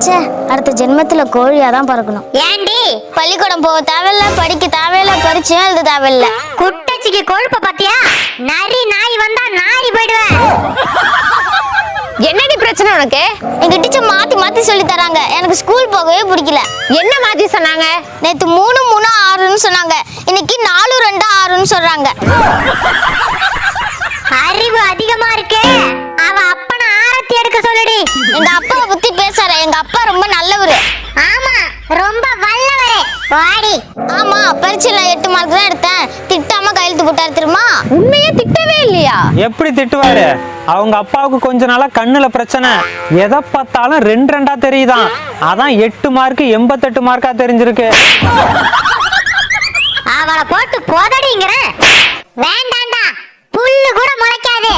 ச்சே, அடுத்த ஜென்மத்துல கோழியாதான் பறக்கணும். ஏண்டி பள்ளிக்கூடம் போக தேவையில்ல, படிக்க தேவையில்ல, பரிச்சையும் எழுத தேவையில்ல. குட்டச்சிக்கு கொழுப்ப பாத்தியா? நரி நாய் வந்தா நாரி போயிடுவேன். என்னடி பிரச்சனை உனக்கு? எங்க டீச்சர் மாத்தி மாத்தி சொல்லி தராங்க. எனக்கு ஸ்கூல் போகவே பிடிக்கல. என்ன மாத்தி சொன்னாங்க? நேத்து 3 3 6ன்னு சொன்னாங்க. இன்னைக்கு 4 2 6ன்னு சொல்றாங்க. அறிவு அதிகமா இருக்கே. அவ அப்பன ஆரத்தி எடுக்க சொல்லுடி. எங்க அப்பாவை பத்தி பேசார. எங்க அப்பா ரொம்ப நல்லவரு. ஆமா, ரொம்ப வல்லவரே. வாடி. ஆமா, பரீட்சையில 8 மார்க் தான் எடுத்தேன். திட்டாம கையெழுத்து போட்டாரு தெரியுமா? உண்மையே திட்டவே இல்லையா? எப்படி திட்டுவாரு? அவங்க அப்பாவுக்கு கொஞ்ச நாளா கண்ணுல பிரச்சனை. எதை பார்த்தாலும் 2 2 தெரியுதான். அதான் 8 மார்க் 88 மார்க்கா தெரிஞ்சிருக்கு. அவளை போட்டு போதடிங்கற. வேண்டாண்டா, புல்லு கூட முளைக்காது.